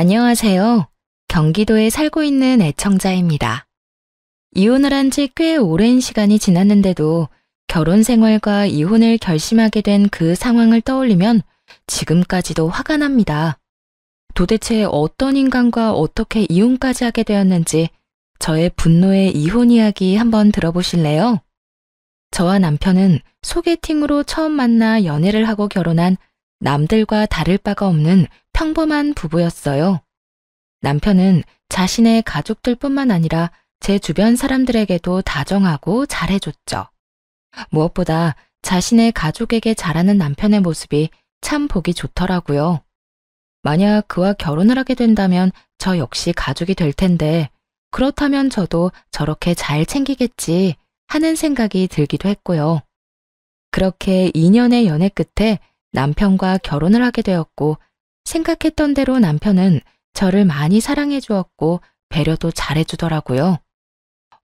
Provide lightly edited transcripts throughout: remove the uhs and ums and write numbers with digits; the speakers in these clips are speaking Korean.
안녕하세요. 경기도에 살고 있는 애청자입니다. 이혼을 한 지 꽤 오랜 시간이 지났는데도 결혼 생활과 이혼을 결심하게 된 그 상황을 떠올리면 지금까지도 화가 납니다. 도대체 어떤 인간과 어떻게 이혼까지 하게 되었는지 저의 분노의 이혼 이야기 한번 들어보실래요? 저와 남편은 소개팅으로 처음 만나 연애를 하고 결혼한 남들과 다를 바가 없는 평범한 부부였어요. 남편은 자신의 가족들뿐만 아니라 제 주변 사람들에게도 다정하고 잘해줬죠. 무엇보다 자신의 가족에게 잘하는 남편의 모습이 참 보기 좋더라고요. 만약 그와 결혼을 하게 된다면 저 역시 가족이 될 텐데 그렇다면 저도 저렇게 잘 챙기겠지 하는 생각이 들기도 했고요. 그렇게 2년의 연애 끝에 남편과 결혼을 하게 되었고 생각했던 대로 남편은 저를 많이 사랑해 주었고 배려도 잘해 주더라고요.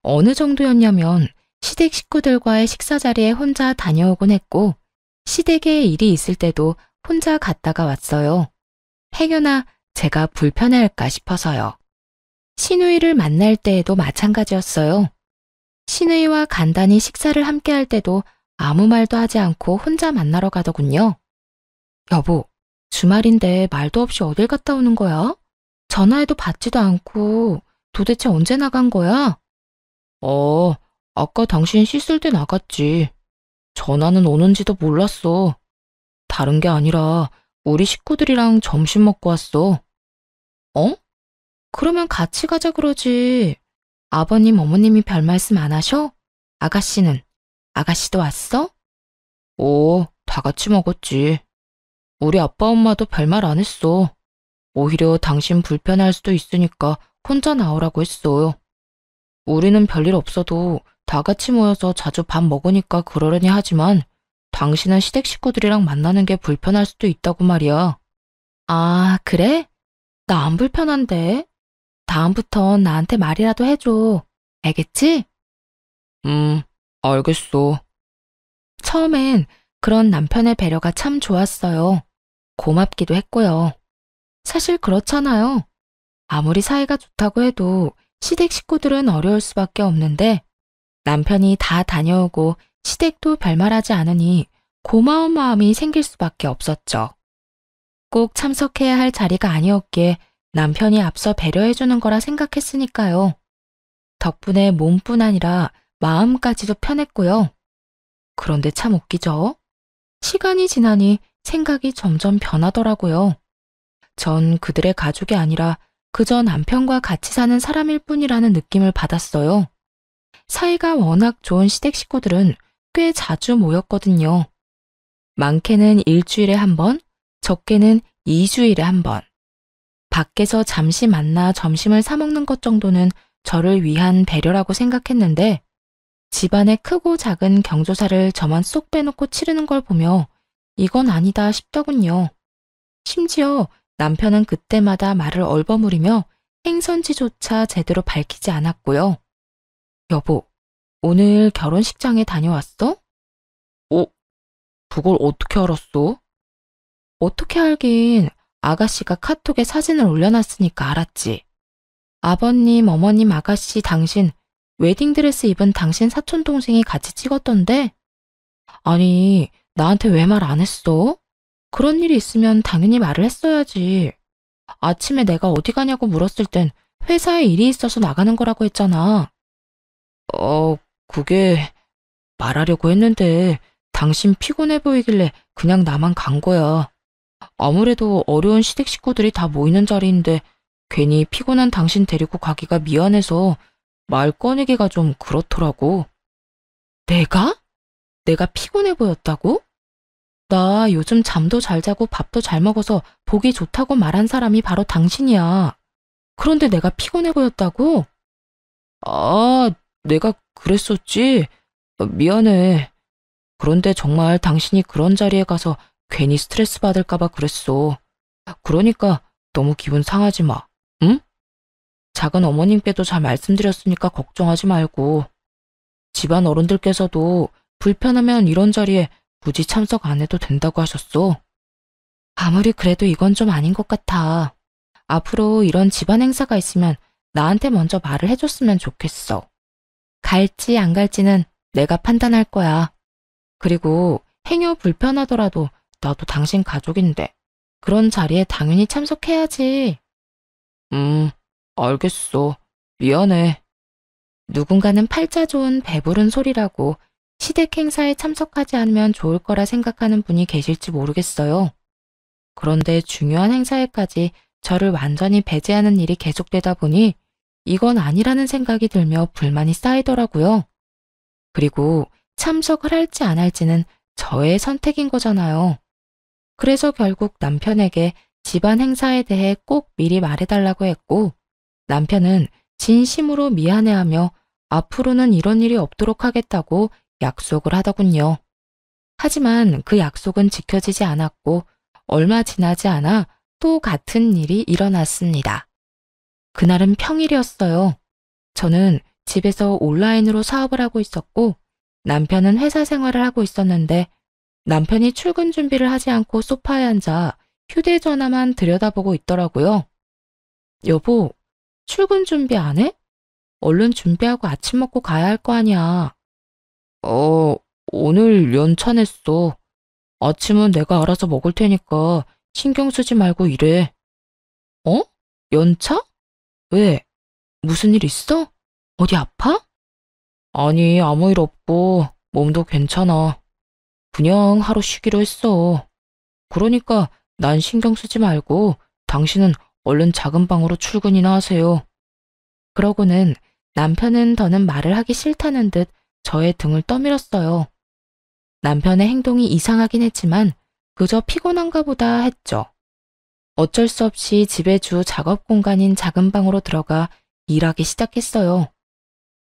어느 정도였냐면 시댁 식구들과의 식사 자리에 혼자 다녀오곤 했고 시댁에 일이 있을 때도 혼자 갔다가 왔어요. 행여나 제가 불편해할까 싶어서요. 시누이를 만날 때에도 마찬가지였어요. 시누이와 간단히 식사를 함께 할 때도 아무 말도 하지 않고 혼자 만나러 가더군요. 여보, 주말인데 말도 없이 어딜 갔다 오는 거야? 전화해도 받지도 않고 도대체 언제 나간 거야? 아까 당신 씻을 때 나갔지. 전화는 오는지도 몰랐어. 다른 게 아니라 우리 식구들이랑 점심 먹고 왔어. 어? 그러면 같이 가자 그러지. 아버님, 어머님이 별 말씀 안 하셔? 아가씨는? 아가씨도 왔어? 다 같이 먹었지. 우리 아빠 엄마도 별말 안 했어. 오히려 당신 불편할 수도 있으니까 혼자 나오라고 했어요. 우리는 별일 없어도 다 같이 모여서 자주 밥 먹으니까 그러려니 하지만 당신은 시댁 식구들이랑 만나는 게 불편할 수도 있다고 말이야. 아, 그래? 나 안 불편한데. 다음부턴 나한테 말이라도 해줘. 알겠지? 알겠어. 처음엔 그런 남편의 배려가 참 좋았어요. 고맙기도 했고요. 사실 그렇잖아요. 아무리 사이가 좋다고 해도 시댁 식구들은 어려울 수밖에 없는데 남편이 다 다녀오고 시댁도 별말하지 않으니 고마운 마음이 생길 수밖에 없었죠. 꼭 참석해야 할 자리가 아니었기에 남편이 앞서 배려해주는 거라 생각했으니까요. 덕분에 몸뿐 아니라 마음까지도 편했고요. 그런데 참 웃기죠? 시간이 지나니 생각이 점점 변하더라고요. 전 그들의 가족이 아니라 그저 남편과 같이 사는 사람일 뿐이라는 느낌을 받았어요. 사이가 워낙 좋은 시댁 식구들은 꽤 자주 모였거든요. 많게는 일주일에 한 번, 적게는 2주일에 한 번. 밖에서 잠시 만나 점심을 사 먹는 것 정도는 저를 위한 배려라고 생각했는데 집안의 크고 작은 경조사를 저만 쏙 빼놓고 치르는 걸 보며 이건 아니다 싶더군요. 심지어 남편은 그때마다 말을 얼버무리며 행선지조차 제대로 밝히지 않았고요. 여보, 오늘 결혼식장에 다녀왔어? 그걸 어떻게 알았어? 어떻게 알긴 아가씨가 카톡에 사진을 올려놨으니까 알았지. 아버님, 어머님, 아가씨, 당신, 웨딩드레스 입은 당신 사촌동생이 같이 찍었던데? 아니, 나한테 왜 말 안 했어? 그런 일이 있으면 당연히 말을 했어야지. 아침에 내가 어디 가냐고 물었을 땐 회사에 일이 있어서 나가는 거라고 했잖아. 그게 말하려고 했는데 당신 피곤해 보이길래 그냥 나만 간 거야. 아무래도 어려운 시댁 식구들이 다 모이는 자리인데 괜히 피곤한 당신 데리고 가기가 미안해서 말 꺼내기가 좀 그렇더라고. 내가? 내가 피곤해 보였다고? 나 요즘 잠도 잘 자고 밥도 잘 먹어서 보기 좋다고 말한 사람이 바로 당신이야. 그런데 내가 피곤해 보였다고? 내가 그랬었지? 미안해. 그런데 정말 당신이 그런 자리에 가서 괜히 스트레스 받을까 봐 그랬어. 그러니까 너무 기분 상하지 마. 응? 작은 어머님께도 잘 말씀드렸으니까 걱정하지 말고. 집안 어른들께서도 불편하면 이런 자리에 굳이 참석 안 해도 된다고 하셨어. 아무리 그래도 이건 좀 아닌 것 같아. 앞으로 이런 집안 행사가 있으면 나한테 먼저 말을 해줬으면 좋겠어. 갈지 안 갈지는 내가 판단할 거야. 그리고 행여 불편하더라도 나도 당신 가족인데 그런 자리에 당연히 참석해야지. 알겠어. 미안해. 누군가는 팔자 좋은 배부른 소리라고 시댁 행사에 참석하지 않으면 좋을 거라 생각하는 분이 계실지 모르겠어요. 그런데 중요한 행사에까지 저를 완전히 배제하는 일이 계속되다 보니 이건 아니라는 생각이 들며 불만이 쌓이더라고요. 그리고 참석을 할지 안 할지는 저의 선택인 거잖아요. 그래서 결국 남편에게 집안 행사에 대해 꼭 미리 말해달라고 했고, 남편은 진심으로 미안해하며 앞으로는 이런 일이 없도록 하겠다고 약속을 하더군요. 하지만 그 약속은 지켜지지 않았고, 얼마 지나지 않아 또 같은 일이 일어났습니다. 그날은 평일이었어요. 저는 집에서 온라인으로 사업을 하고 있었고, 남편은 회사 생활을 하고 있었는데, 남편이 출근 준비를 하지 않고 소파에 앉아 휴대전화만 들여다보고 있더라고요. 여보, 출근 준비 안 해? 얼른 준비하고 아침 먹고 가야 할 거 아니야. 오늘 연차 냈어. 아침은 내가 알아서 먹을 테니까 신경 쓰지 말고 일해. 어? 연차? 왜? 무슨 일 있어? 어디 아파? 아니, 아무 일 없고 몸도 괜찮아. 그냥 하루 쉬기로 했어. 그러니까 난 신경 쓰지 말고 당신은 얼른 작은 방으로 출근이나 하세요. 그러고는 남편은 더는 말을 하기 싫다는 듯 저의 등을 떠밀었어요. 남편의 행동이 이상하긴 했지만 그저 피곤한가 보다 했죠. 어쩔 수 없이 집의 주 작업 공간인 작은 방으로 들어가 일하기 시작했어요.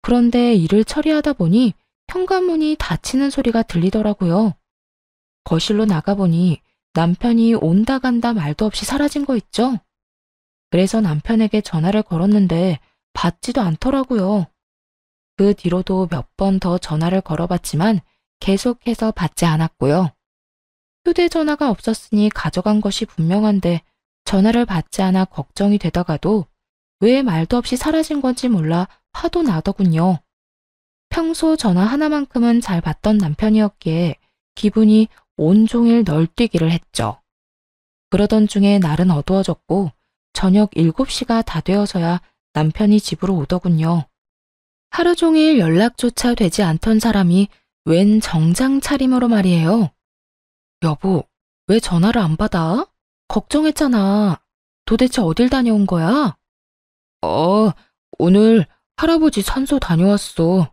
그런데 일을 처리하다 보니 현관문이 닫히는 소리가 들리더라고요. 거실로 나가보니 남편이 온다 간다 말도 없이 사라진 거 있죠? 그래서 남편에게 전화를 걸었는데 받지도 않더라고요. 그 뒤로도 몇 번 더 전화를 걸어봤지만 계속해서 받지 않았고요. 휴대전화가 없었으니 가져간 것이 분명한데 전화를 받지 않아 걱정이 되다가도 왜 말도 없이 사라진 건지 몰라 화도 나더군요. 평소 전화 하나만큼은 잘 받던 남편이었기에 기분이 온종일 널뛰기를 했죠. 그러던 중에 날은 어두워졌고 저녁 7시가 다 되어서야 남편이 집으로 오더군요. 하루 종일 연락조차 되지 않던 사람이 웬 정장 차림으로 말이에요. 여보, 왜 전화를 안 받아? 걱정했잖아. 도대체 어딜 다녀온 거야? 오늘 할아버지 산소 다녀왔어.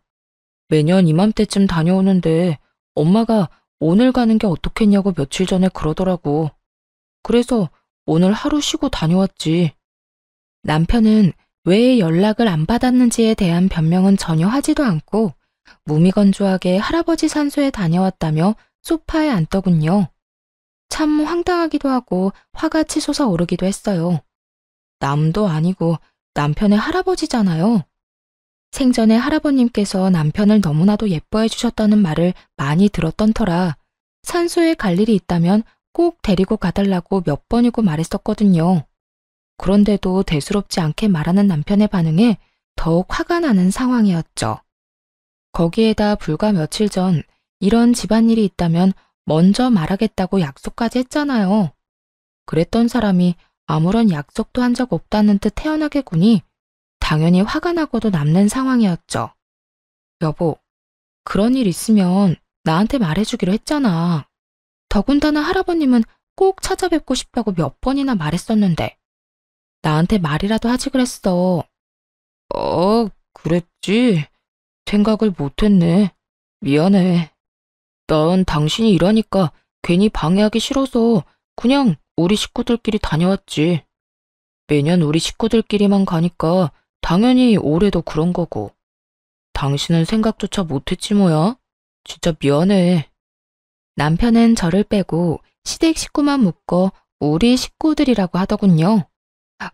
매년 이맘때쯤 다녀오는데 엄마가 오늘 가는 게 어떻겠냐고 며칠 전에 그러더라고. 그래서 오늘 하루 쉬고 다녀왔지. 남편은 왜 연락을 안 받았는지에 대한 변명은 전혀 하지도 않고 무미건조하게 할아버지 산소에 다녀왔다며 소파에 앉더군요. 참 황당하기도 하고 화가 치솟아 오르기도 했어요. 남도 아니고 남편의 할아버지잖아요. 생전에 할아버님께서 남편을 너무나도 예뻐해 주셨다는 말을 많이 들었던 터라 산소에 갈 일이 있다면 꼭 데리고 가달라고 몇 번이고 말했었거든요. 그런데도 대수롭지 않게 말하는 남편의 반응에 더욱 화가 나는 상황이었죠. 거기에다 불과 며칠 전 이런 집안일이 있다면 먼저 말하겠다고 약속까지 했잖아요. 그랬던 사람이 아무런 약속도 한 적 없다는 듯 태연하게 구니 당연히 화가 나고도 남는 상황이었죠. 여보, 그런 일 있으면 나한테 말해주기로 했잖아. 더군다나 할아버님은 꼭 찾아뵙고 싶다고 몇 번이나 말했었는데 나한테 말이라도 하지 그랬어. 그랬지. 생각을 못했네. 미안해. 난 당신이 일하니까 괜히 방해하기 싫어서 그냥 우리 식구들끼리 다녀왔지. 매년 우리 식구들끼리만 가니까 당연히 올해도 그런 거고. 당신은 생각조차 못했지 뭐야. 진짜 미안해. 남편은 저를 빼고 시댁 식구만 묶어 우리 식구들이라고 하더군요.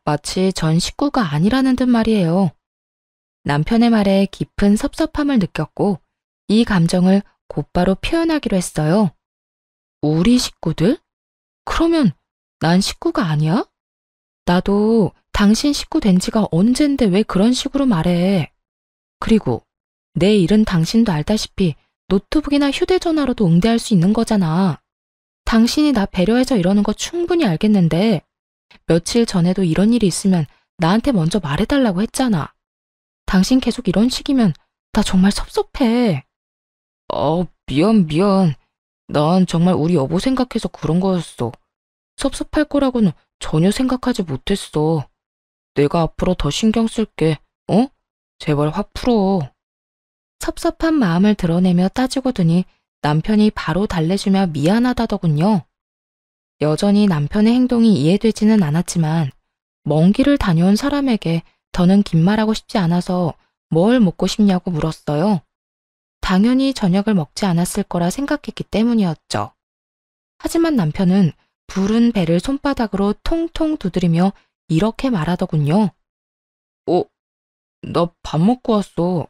마치 전 식구가 아니라는 듯 말이에요. 남편의 말에 깊은 섭섭함을 느꼈고 이 감정을 곧바로 표현하기로 했어요. 우리 식구들? 그러면 난 식구가 아니야? 나도 당신 식구 된 지가 언젠데 왜 그런 식으로 말해. 그리고 내 일은 당신도 알다시피 노트북이나 휴대전화로도 응대할 수 있는 거잖아. 당신이 나 배려해서 이러는 거 충분히 알겠는데 며칠 전에도 이런 일이 있으면 나한테 먼저 말해달라고 했잖아. 당신 계속 이런 식이면 나 정말 섭섭해. 미안. 난 정말 우리 여보 생각해서 그런 거였어. 섭섭할 거라고는 전혀 생각하지 못했어. 내가 앞으로 더 신경 쓸게. 어? 제발 화 풀어. 섭섭한 마음을 드러내며 따지고 드니 남편이 바로 달래주며 미안하다더군요. 여전히 남편의 행동이 이해되지는 않았지만 먼 길을 다녀온 사람에게 더는 긴 말하고 싶지 않아서 뭘 먹고 싶냐고 물었어요. 당연히 저녁을 먹지 않았을 거라 생각했기 때문이었죠. 하지만 남편은 부른 배를 손바닥으로 통통 두드리며 이렇게 말하더군요. 나 밥 먹고 왔어.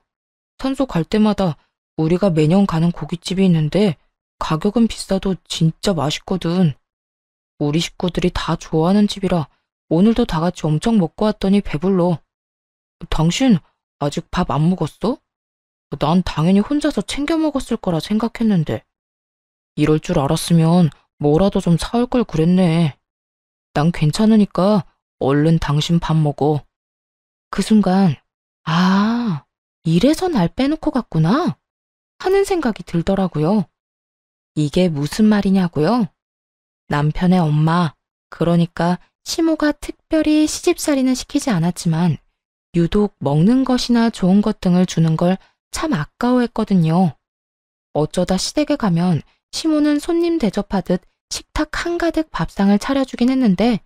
산소 갈 때마다 우리가 매년 가는 고깃집이 있는데 가격은 비싸도 진짜 맛있거든. 우리 식구들이 다 좋아하는 집이라 오늘도 다 같이 엄청 먹고 왔더니 배불러. 당신 아직 밥 안 먹었어? 난 당연히 혼자서 챙겨 먹었을 거라 생각했는데. 이럴 줄 알았으면 뭐라도 좀 사올 걸 그랬네. 난 괜찮으니까 얼른 당신 밥 먹어. 그 순간 이래서 날 빼놓고 갔구나 하는 생각이 들더라고요. 이게 무슨 말이냐고요? 남편의 엄마, 그러니까 시모가 특별히 시집살이는 시키지 않았지만 유독 먹는 것이나 좋은 것 등을 주는 걸 참 아까워했거든요. 어쩌다 시댁에 가면 시모는 손님 대접하듯 식탁 한가득 밥상을 차려주긴 했는데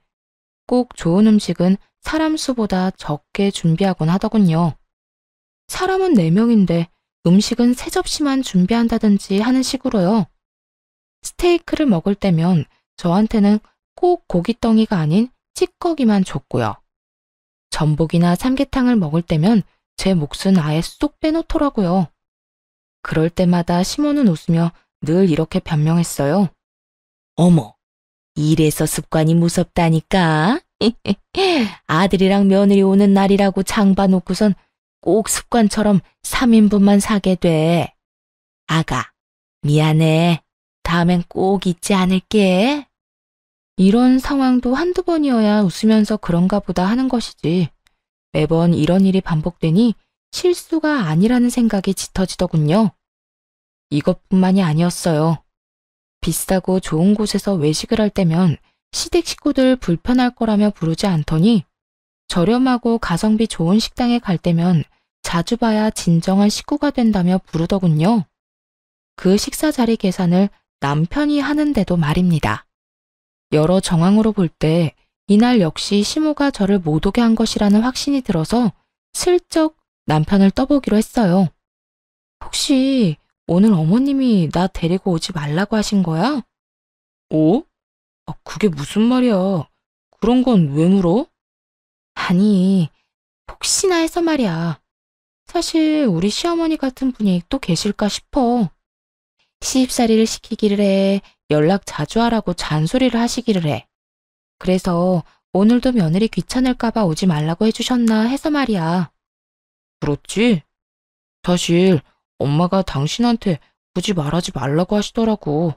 꼭 좋은 음식은 사람 수보다 적게 준비하곤 하더군요. 사람은 4명인데 음식은 3접시만 준비한다든지 하는 식으로요. 스테이크를 먹을 때면 저한테는 꼭 고깃덩이가 아닌 찌꺼기만 줬고요. 전복이나 삼계탕을 먹을 때면 제 몫은 아예 쏙 빼놓더라고요. 그럴 때마다 시모는 웃으며 늘 이렇게 변명했어요. 어머, 이래서 습관이 무섭다니까. 아들이랑 며느리 오는 날이라고 장 봐놓고선 꼭 습관처럼 3인분만 사게 돼. 아가, 미안해. 다음엔 꼭 잊지 않을게. 이런 상황도 한두 번이어야 웃으면서 그런가 보다 하는 것이지. 매번 이런 일이 반복되니 실수가 아니라는 생각이 짙어지더군요. 이것뿐만이 아니었어요. 비싸고 좋은 곳에서 외식을 할 때면 시댁 식구들 불편할 거라며 부르지 않더니 저렴하고 가성비 좋은 식당에 갈 때면 자주 봐야 진정한 식구가 된다며 부르더군요. 그 식사 자리 계산을 남편이 하는데도 말입니다. 여러 정황으로 볼 때 이날 역시 시모가 저를 못 오게 한 것이라는 확신이 들어서 슬쩍 남편을 떠보기로 했어요. 혹시 오늘 어머님이 나 데리고 오지 말라고 하신 거야? 그게 무슨 말이야. 그런 건 왜 물어? 아니, 혹시나 해서 말이야. 사실 우리 시어머니 같은 분이 또 계실까 싶어. 시집살이를 시키기를 해, 연락 자주 하라고 잔소리를 하시기를 해. 그래서 오늘도 며느리 귀찮을까봐 오지 말라고 해주셨나 해서 말이야. 그렇지? 사실 엄마가 당신한테 굳이 말하지 말라고 하시더라고.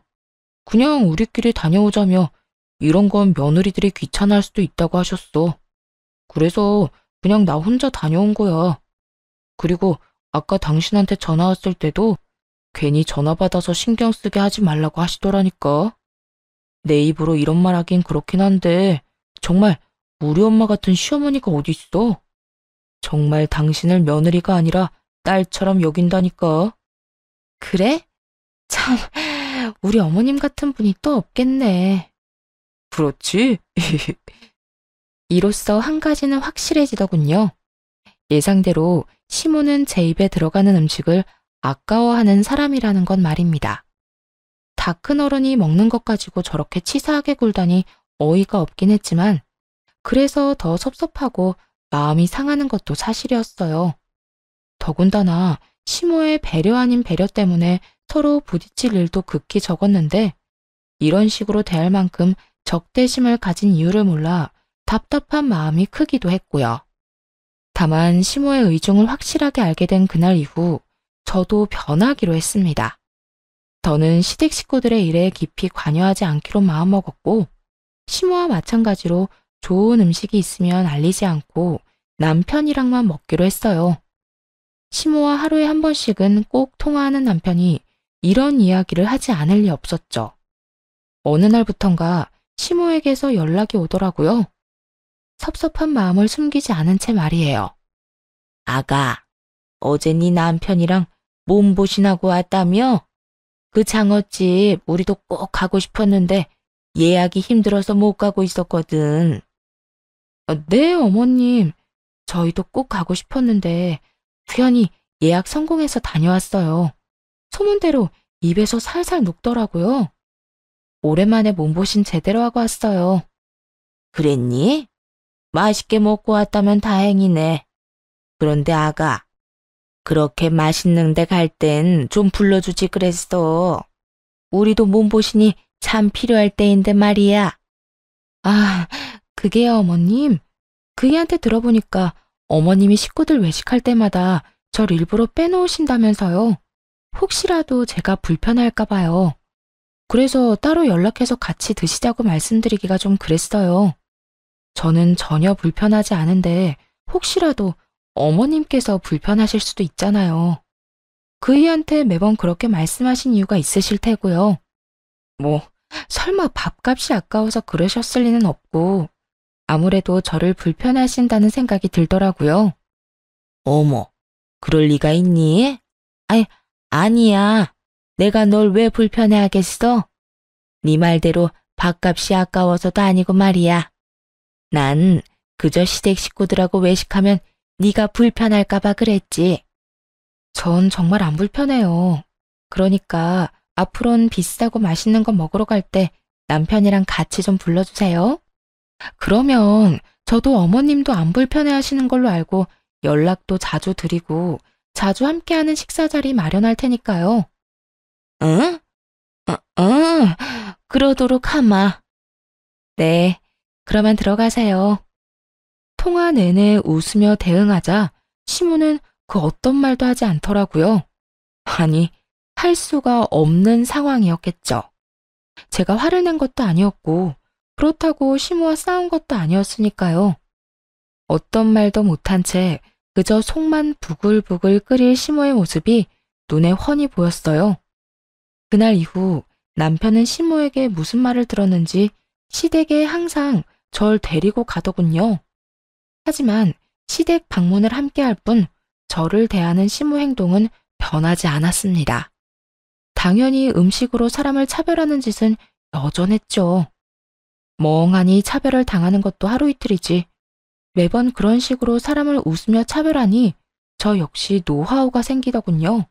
그냥 우리끼리 다녀오자며 이런 건 며느리들이 귀찮아할 수도 있다고 하셨어. 그래서 그냥 나 혼자 다녀온 거야. 그리고 아까 당신한테 전화 왔을 때도 괜히 전화 받아서 신경 쓰게 하지 말라고 하시더라니까. 내 입으로 이런 말 하긴 그렇긴 한데 정말 우리 엄마 같은 시어머니가 어딨어. 정말 당신을 며느리가 아니라 딸처럼 여긴다니까. 그래? 참, 우리 어머님 같은 분이 또 없겠네. 그렇지? 이로써 한 가지는 확실해지더군요. 예상대로 시모는 제 입에 들어가는 음식을 아까워하는 사람이라는 건 말입니다. 다 큰 어른이 먹는 것 가지고 저렇게 치사하게 굴다니 어이가 없긴 했지만 그래서 더 섭섭하고 마음이 상하는 것도 사실이었어요. 더군다나 시모의 배려 아닌 배려 때문에 서로 부딪힐 일도 극히 적었는데 이런 식으로 대할 만큼 적대심을 가진 이유를 몰라 답답한 마음이 크기도 했고요. 다만 시모의 의중을 확실하게 알게 된 그날 이후 저도 변하기로 했습니다. 더는 시댁 식구들의 일에 깊이 관여하지 않기로 마음먹었고 시모와 마찬가지로 좋은 음식이 있으면 알리지 않고 남편이랑만 먹기로 했어요. 시모와 하루에 한 번씩은 꼭 통화하는 남편이 이런 이야기를 하지 않을 리 없었죠. 어느 날부턴가 시모에게서 연락이 오더라고요. 섭섭한 마음을 숨기지 않은 채 말이에요. 아가, 어제 네 남편이랑 몸보신하고 왔다며? 그 장어집 우리도 꼭 가고 싶었는데 예약이 힘들어서 못 가고 있었거든. 네, 어머님. 저희도 꼭 가고 싶었는데 우연히 예약 성공해서 다녀왔어요. 소문대로 입에서 살살 녹더라고요. 오랜만에 몸보신 제대로 하고 왔어요. 그랬니? 맛있게 먹고 왔다면 다행이네. 그런데 아가, 그렇게 맛있는 데 갈 땐 좀 불러주지 그랬어. 우리도 몸보신이 참 필요할 때인데 말이야. 아, 그게요, 어머님. 그 애한테 들어보니까 어머님이 식구들 외식할 때마다 절 일부러 빼놓으신다면서요. 혹시라도 제가 불편할까 봐요. 그래서 따로 연락해서 같이 드시자고 말씀드리기가 좀 그랬어요. 저는 전혀 불편하지 않은데 혹시라도 어머님께서 불편하실 수도 있잖아요. 그 애한테 매번 그렇게 말씀하신 이유가 있으실 테고요. 뭐 설마 밥값이 아까워서 그러셨을 리는 없고 아무래도 저를 불편하신다는 생각이 들더라고요. 어머, 그럴 리가 있니? 아니야. 내가 널 왜 불편해하겠어? 네 말대로 밥값이 아까워서도 아니고 말이야. 난 그저 시댁 식구들하고 외식하면 네가 불편할까 봐 그랬지. 전 정말 안 불편해요. 그러니까 앞으로는 비싸고 맛있는 거 먹으러 갈 때 남편이랑 같이 좀 불러주세요. 그러면 저도 어머님도 안 불편해 하시는 걸로 알고 연락도 자주 드리고 자주 함께하는 식사 자리 마련할 테니까요. 응? 그러도록 하마. 네, 그러면 들어가세요. 통화 내내 웃으며 대응하자 시모는 그 어떤 말도 하지 않더라고요. 아니, 할 수가 없는 상황이었겠죠. 제가 화를 낸 것도 아니었고 그렇다고 시모와 싸운 것도 아니었으니까요. 어떤 말도 못한 채 그저 속만 부글부글 끓일 시모의 모습이 눈에 훤히 보였어요. 그날 이후 남편은 시모에게 무슨 말을 들었는지 시댁에 항상 절 데리고 가더군요. 하지만 시댁 방문을 함께 할 뿐 저를 대하는 시모 행동은 변하지 않았습니다. 당연히 음식으로 사람을 차별하는 짓은 여전했죠. 멍하니 차별을 당하는 것도 하루 이틀이지. 매번 그런 식으로 사람을 웃으며 차별하니 저 역시 노하우가 생기더군요.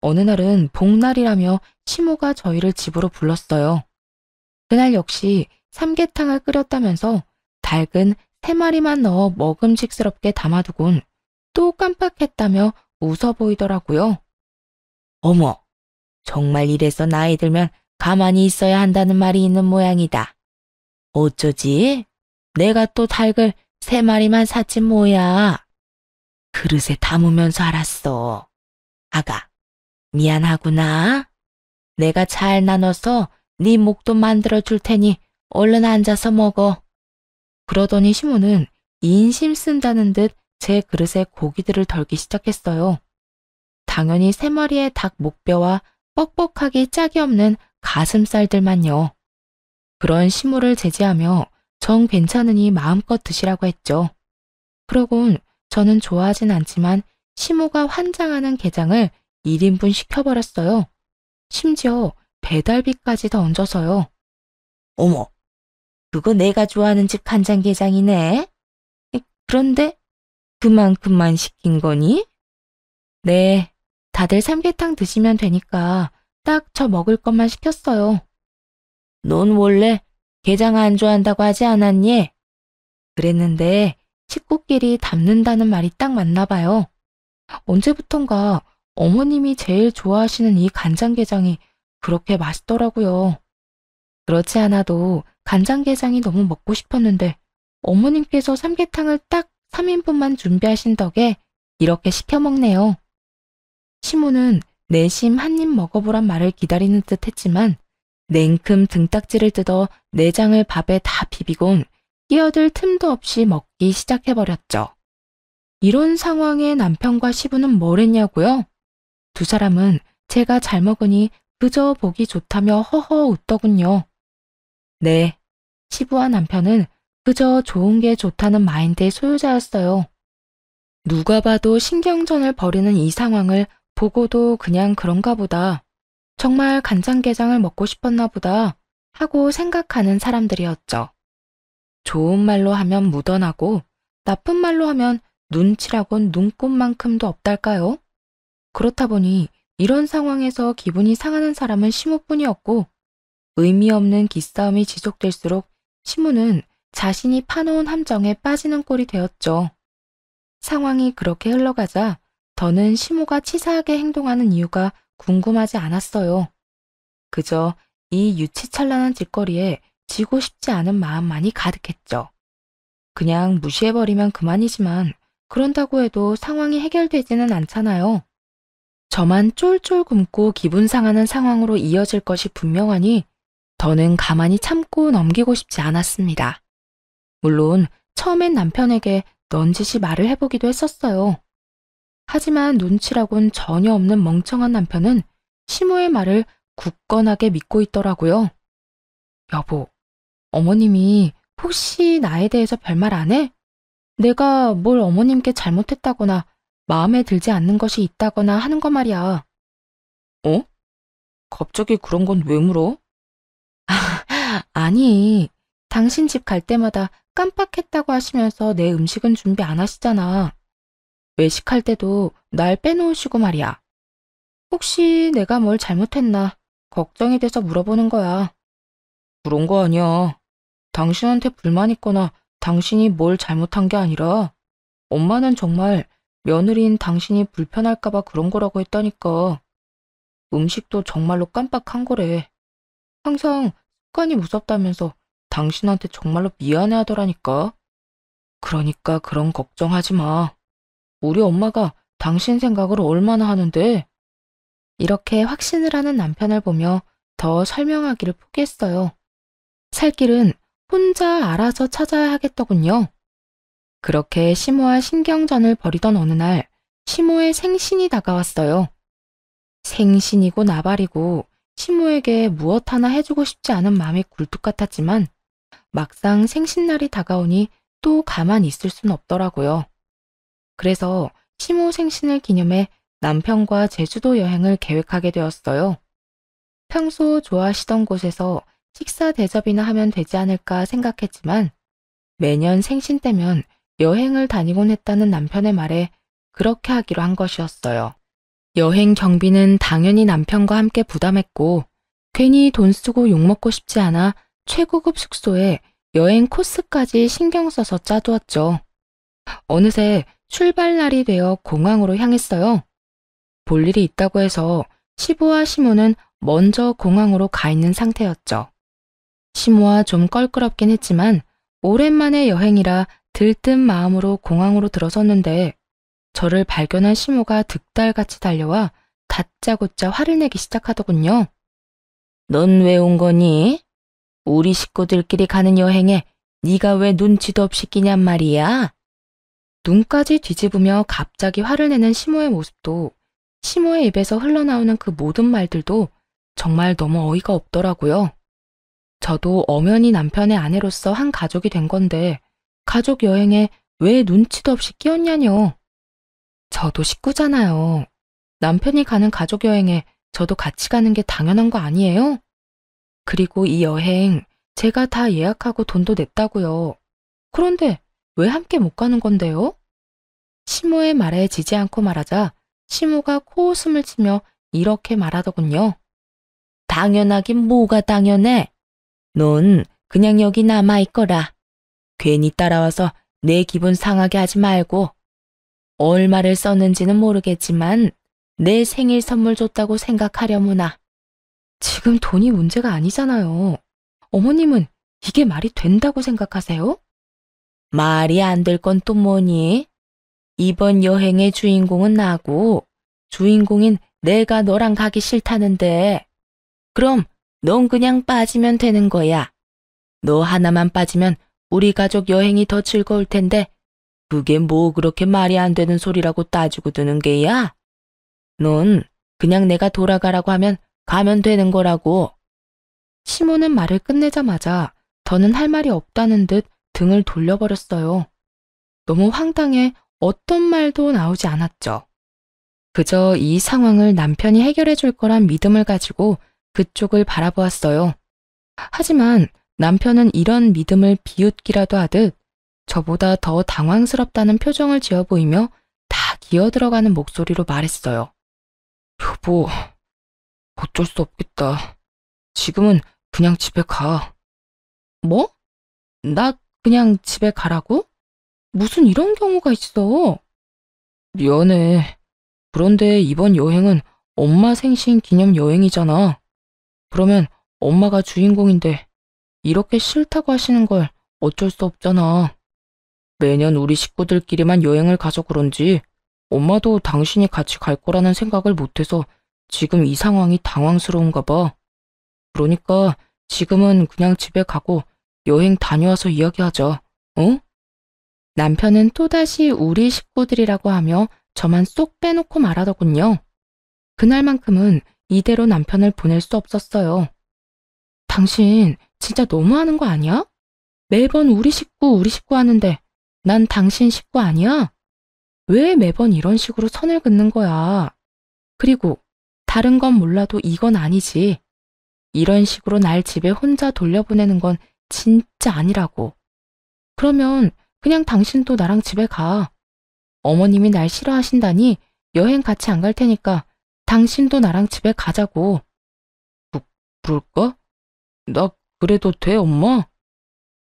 어느 날은 복날이라며 시모가 저희를 집으로 불렀어요. 그날 역시 삼계탕을 끓였다면서 닭은 3마리만 넣어 먹음직스럽게 담아두곤 또 깜빡했다며 웃어 보이더라고요. 어머, 정말 이래서 나이 들면 가만히 있어야 한다는 말이 있는 모양이다. 어쩌지? 내가 또 닭을 3마리만 샀지 뭐야. 그릇에 담으면서 알았어. 아가, 미안하구나. 내가 잘 나눠서 네 목도 만들어 줄 테니 얼른 앉아서 먹어. 그러더니 시모는 인심 쓴다는 듯 제 그릇에 고기들을 덜기 시작했어요. 당연히 3마리의 닭 목뼈와 뻑뻑하기 짝이 없는 가슴살들만요. 그런 시모를 제지하며 정 괜찮으니 마음껏 드시라고 했죠. 그러곤 저는 좋아하진 않지만 시모가 환장하는 게장을 1인분 시켜버렸어요. 심지어 배달비까지 더 얹어서요. 어머, 그거 내가 좋아하는 집 간장게장이네. 그런데 그만큼만 시킨 거니? 네, 다들 삼계탕 드시면 되니까 딱 저 먹을 것만 시켰어요. 넌 원래 게장 안 좋아한다고 하지 않았니? 그랬는데 식구끼리 담는다는 말이 딱 맞나 봐요. 언제부턴가 어머님이 제일 좋아하시는 이 간장게장이 그렇게 맛있더라고요. 그렇지 않아도 간장게장이 너무 먹고 싶었는데 어머님께서 삼계탕을 딱 3인분만 준비하신 덕에 이렇게 시켜 먹네요. 시모는 내심 한 입 먹어보란 말을 기다리는 듯 했지만 냉큼 등딱지를 뜯어 내장을 밥에 다 비비곤 끼어들 틈도 없이 먹기 시작해버렸죠. 이런 상황에 남편과 시부는 뭘 했냐고요? 두 사람은 제가 잘 먹으니 그저 보기 좋다며 허허 웃더군요. 네, 시부와 남편은 그저 좋은 게 좋다는 마인드의 소유자였어요. 누가 봐도 신경전을 벌이는 이 상황을 보고도 그냥 그런가 보다. 정말 간장게장을 먹고 싶었나 보다 하고 생각하는 사람들이었죠. 좋은 말로 하면 묻어나고 나쁜 말로 하면 눈치라곤 눈꼽만큼도 없달까요? 그렇다 보니 이런 상황에서 기분이 상하는 사람은 시모뿐이었고 의미 없는 기싸움이 지속될수록 시모는 자신이 파놓은 함정에 빠지는 꼴이 되었죠. 상황이 그렇게 흘러가자 더는 시모가 치사하게 행동하는 이유가 궁금하지 않았어요. 그저 이 유치찬란한 짓거리에 지고 싶지 않은 마음만이 가득했죠. 그냥 무시해버리면 그만이지만 그런다고 해도 상황이 해결되지는 않잖아요. 저만 쫄쫄 굶고 기분 상하는 상황으로 이어질 것이 분명하니 더는 가만히 참고 넘기고 싶지 않았습니다. 물론 처음엔 남편에게 넌지시 말을 해보기도 했었어요. 하지만 눈치라곤 전혀 없는 멍청한 남편은 시모의 말을 굳건하게 믿고 있더라고요. 여보, 어머님이 혹시 나에 대해서 별말 안 해? 내가 뭘 어머님께 잘못했다거나 마음에 들지 않는 것이 있다거나 하는 거 말이야. 어? 갑자기 그런 건 왜 물어? 아니, 당신 집 갈 때마다 깜빡했다고 하시면서 내 음식은 준비 안 하시잖아. 외식할 때도 날 빼놓으시고 말이야. 혹시 내가 뭘 잘못했나 걱정이 돼서 물어보는 거야. 그런 거 아니야. 당신한테 불만 있거나 당신이 뭘 잘못한 게 아니라 엄마는 정말 며느리인 당신이 불편할까봐 그런 거라고 했다니까. 음식도 정말로 깜빡한 거래. 항상 습관이 무섭다면서 당신한테 정말로 미안해 하더라니까. 그러니까 그런 걱정하지 마. 우리 엄마가 당신 생각을 얼마나 하는데. 이렇게 확신을 하는 남편을 보며 더 설명하기를 포기했어요. 살 길은 혼자 알아서 찾아야 하겠더군요. 그렇게 시모와 신경전을 벌이던 어느 날 시모의 생신이 다가왔어요. 생신이고 나발이고 시모에게 무엇 하나 해주고 싶지 않은 마음이 굴뚝 같았지만 막상 생신날이 다가오니 또 가만히 있을 순 없더라고요. 그래서 시모 생신을 기념해 남편과 제주도 여행을 계획하게 되었어요. 평소 좋아하시던 곳에서 식사 대접이나 하면 되지 않을까 생각했지만 매년 생신 때면 여행을 다니곤 했다는 남편의 말에 그렇게 하기로 한 것이었어요. 여행 경비는 당연히 남편과 함께 부담했고 괜히 돈 쓰고 욕먹고 싶지 않아 최고급 숙소에 여행 코스까지 신경 써서 짜두었죠. 어느새 출발날이 되어 공항으로 향했어요. 볼 일이 있다고 해서 시부와 시모는 먼저 공항으로 가 있는 상태였죠. 시모와 좀 껄끄럽긴 했지만 오랜만에 여행이라 들뜬 마음으로 공항으로 들어섰는데 저를 발견한 시모가 득달같이 달려와 다짜고짜 화를 내기 시작하더군요. 넌 왜 온 거니? 우리 식구들끼리 가는 여행에 네가 왜 눈치도 없이 끼냔 말이야? 눈까지 뒤집으며 갑자기 화를 내는 시모의 모습도 시모의 입에서 흘러나오는 그 모든 말들도 정말 너무 어이가 없더라고요. 저도 엄연히 남편의 아내로서 한 가족이 된 건데 가족 여행에 왜 눈치도 없이 끼었냐뇨. 저도 식구잖아요. 남편이 가는 가족 여행에 저도 같이 가는 게 당연한 거 아니에요? 그리고 이 여행 제가 다 예약하고 돈도 냈다고요. 그런데 왜 함께 못 가는 건데요? 시모의 말에 지지 않고 말하자 시모가 코웃음을 치며 이렇게 말하더군요. 당연하긴 뭐가 당연해. 넌 그냥 여기 남아있거라. 괜히 따라와서 내 기분 상하게 하지 말고. 얼마를 썼는지는 모르겠지만 내 생일 선물 줬다고 생각하려무나. 지금 돈이 문제가 아니잖아요. 어머님은 이게 말이 된다고 생각하세요? 말이 안 될 건 또 뭐니? 이번 여행의 주인공은 나고 주인공인 내가 너랑 가기 싫다는데. 그럼 넌 그냥 빠지면 되는 거야. 너 하나만 빠지면 우리 가족 여행이 더 즐거울 텐데 그게 뭐 그렇게 말이 안 되는 소리라고 따지고 드는 게야? 넌 그냥 내가 돌아가라고 하면 가면 되는 거라고. 시모는 말을 끝내자마자 더는 할 말이 없다는 듯 등을 돌려버렸어요. 너무 황당해 어떤 말도 나오지 않았죠. 그저 이 상황을 남편이 해결해 줄 거란 믿음을 가지고 그쪽을 바라보았어요. 하지만 남편은 이런 믿음을 비웃기라도 하듯 저보다 더 당황스럽다는 표정을 지어 보이며 다 기어들어가는 목소리로 말했어요. 여보, 어쩔 수 없겠다. 지금은 그냥 집에 가. 뭐? 나 그냥 집에 가라고? 무슨 이런 경우가 있어? 미안해. 그런데 이번 여행은 엄마 생신 기념 여행이잖아. 그러면 엄마가 주인공인데 이렇게 싫다고 하시는 걸 어쩔 수 없잖아. 매년 우리 식구들끼리만 여행을 가서 그런지 엄마도 당신이 같이 갈 거라는 생각을 못해서 지금 이 상황이 당황스러운가 봐. 그러니까 지금은 그냥 집에 가고 여행 다녀와서 이야기하자. 어? 남편은 또다시 우리 식구들이라고 하며 저만 쏙 빼놓고 말하더군요. 그날만큼은 이대로 남편을 보낼 수 없었어요. 당신 진짜 너무하는 거 아니야? 매번 우리 식구 하는데 난 당신 식구 아니야? 왜 매번 이런 식으로 선을 긋는 거야? 그리고 다른 건 몰라도 이건 아니지. 이런 식으로 날 집에 혼자 돌려보내는 건 진짜 아니라고. 그러면 그냥 당신도 나랑 집에 가. 어머님이 날 싫어하신다니 여행 같이 안 갈 테니까 당신도 나랑 집에 가자고. 그럴까? 나 그래도 돼, 엄마?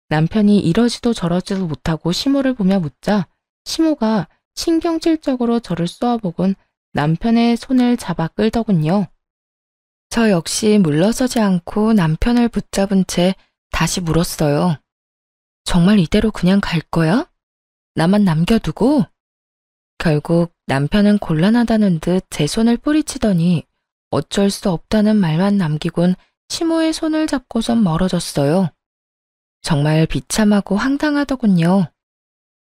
남편이 이러지도 저러지도 못하고 시모를 보며 묻자 시모가 신경질적으로 저를 쏘아보곤 남편의 손을 잡아 끌더군요. 저 역시 물러서지 않고 남편을 붙잡은 채 다시 물었어요. 정말 이대로 그냥 갈 거야? 나만 남겨두고? 결국 남편은 곤란하다는 듯 제 손을 뿌리치더니 어쩔 수 없다는 말만 남기곤 시모의 손을 잡고선 멀어졌어요. 정말 비참하고 황당하더군요.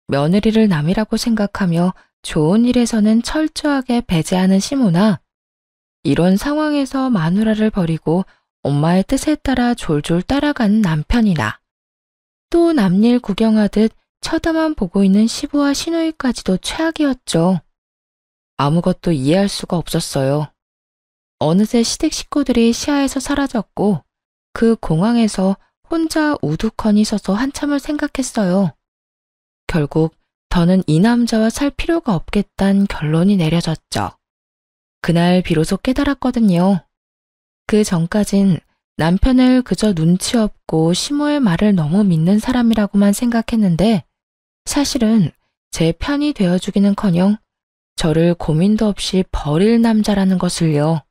며느리를 남이라고 생각하며 좋은 일에서는 철저하게 배제하는 시모나 이런 상황에서 마누라를 버리고 엄마의 뜻에 따라 졸졸 따라가는 남편이나 또 남일 구경하듯 쳐다만 보고 있는 시부와 시누이까지도 최악이었죠. 아무것도 이해할 수가 없었어요. 어느새 시댁 식구들이 시야에서 사라졌고 그 공항에서 혼자 우두커니 서서 한참을 생각했어요. 결국 더는 이 남자와 살 필요가 없겠다는 결론이 내려졌죠. 그날 비로소 깨달았거든요. 그 전까진 남편을 그저 눈치 없고 시모의 말을 너무 믿는 사람이라고만 생각했는데 사실은 제 편이 되어주기는커녕 저를 고민도 없이 버릴 남자라는 것을요.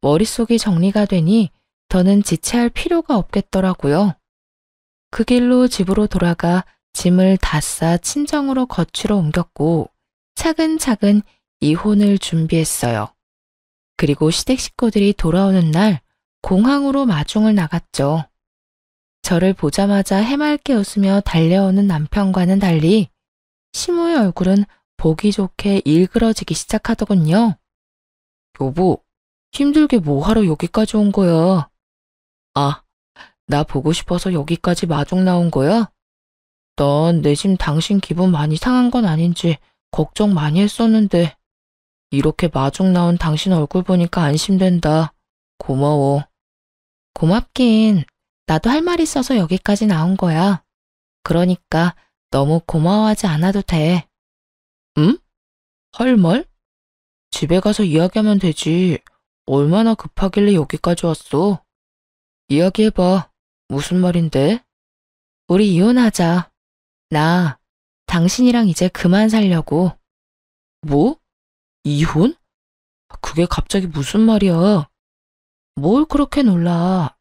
머릿속이 정리가 되니 더는 지체할 필요가 없겠더라고요. 그 길로 집으로 돌아가 짐을 다 싸 친정으로 거취로 옮겼고 차근차근 이혼을 준비했어요. 그리고 시댁 식구들이 돌아오는 날 공항으로 마중을 나갔죠. 저를 보자마자 해맑게 웃으며 달려오는 남편과는 달리 시모의 얼굴은 보기 좋게 일그러지기 시작하더군요. 여보, 힘들게 뭐 하러 여기까지 온 거야? 아, 나 보고 싶어서 여기까지 마중 나온 거야? 난 내심 당신 기분 많이 상한 건 아닌지 걱정 많이 했었는데 이렇게 마중 나온 당신 얼굴 보니까 안심된다. 고마워. 고맙긴. 나도 할 말 있어서 여기까지 나온 거야. 그러니까 너무 고마워하지 않아도 돼. 응? 할 말? 집에 가서 이야기하면 되지. 얼마나 급하길래 여기까지 왔어? 이야기해봐. 무슨 말인데? 우리 이혼하자. 나 당신이랑 이제 그만 살려고. 뭐? 이혼? 그게 갑자기 무슨 말이야? 뭘 그렇게 놀라.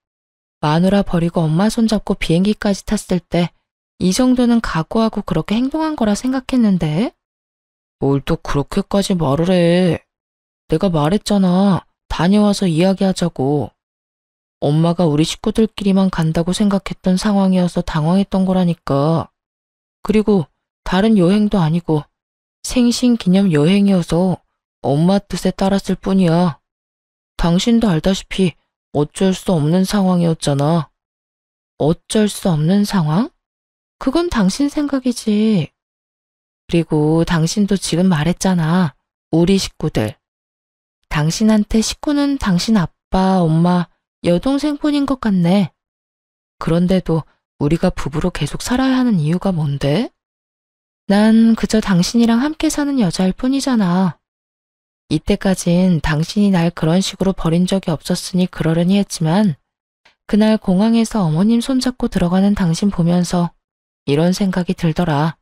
마누라 버리고 엄마 손잡고 비행기까지 탔을 때 이 정도는 각오하고 그렇게 행동한 거라 생각했는데? 뭘 또 그렇게까지 말을 해. 내가 말했잖아. 다녀와서 이야기하자고. 엄마가 우리 식구들끼리만 간다고 생각했던 상황이어서 당황했던 거라니까. 그리고 다른 여행도 아니고 생신 기념 여행이어서 엄마 뜻에 따랐을 뿐이야. 당신도 알다시피 어쩔 수 없는 상황이었잖아. 어쩔 수 없는 상황? 그건 당신 생각이지. 그리고 당신도 지금 말했잖아. 우리 식구들. 당신한테 식구는 당신 아빠, 엄마, 여동생뿐인 것 같네. 그런데도 우리가 부부로 계속 살아야 하는 이유가 뭔데? 난 그저 당신이랑 함께 사는 여자일 뿐이잖아. 이때까진 당신이 날 그런 식으로 버린 적이 없었으니 그러려니 했지만 그날 공항에서 어머님 손잡고 들어가는 당신 보면서 이런 생각이 들더라.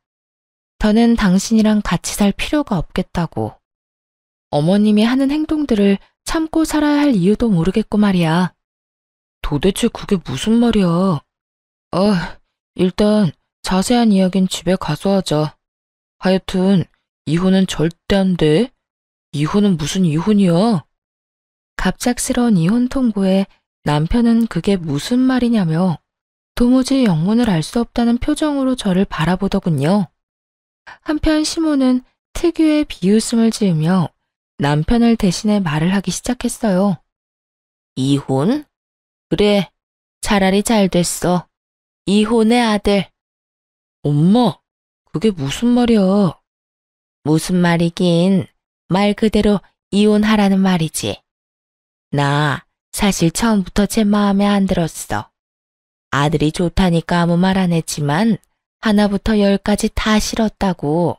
더는 당신이랑 같이 살 필요가 없겠다고. 어머님이 하는 행동들을 참고 살아야 할 이유도 모르겠고 말이야. 도대체 그게 무슨 말이야? 일단 자세한 이야기는 집에 가서 하자. 하여튼 이혼은 절대 안 돼. 이혼은 무슨 이혼이야? 갑작스러운 이혼 통보에 남편은 그게 무슨 말이냐며 도무지 영문을 알 수 없다는 표정으로 저를 바라보더군요. 한편 시모는 특유의 비웃음을 지으며 남편을 대신해 말을 하기 시작했어요. 이혼? 그래, 차라리 잘 됐어. 이혼의 아들. 엄마, 그게 무슨 말이야? 무슨 말이긴, 말 그대로 이혼하라는 말이지. 나 사실 처음부터 제 마음에 안 들었어. 아들이 좋다니까 아무 말 안 했지만 하나부터 열까지 다 싫었다고.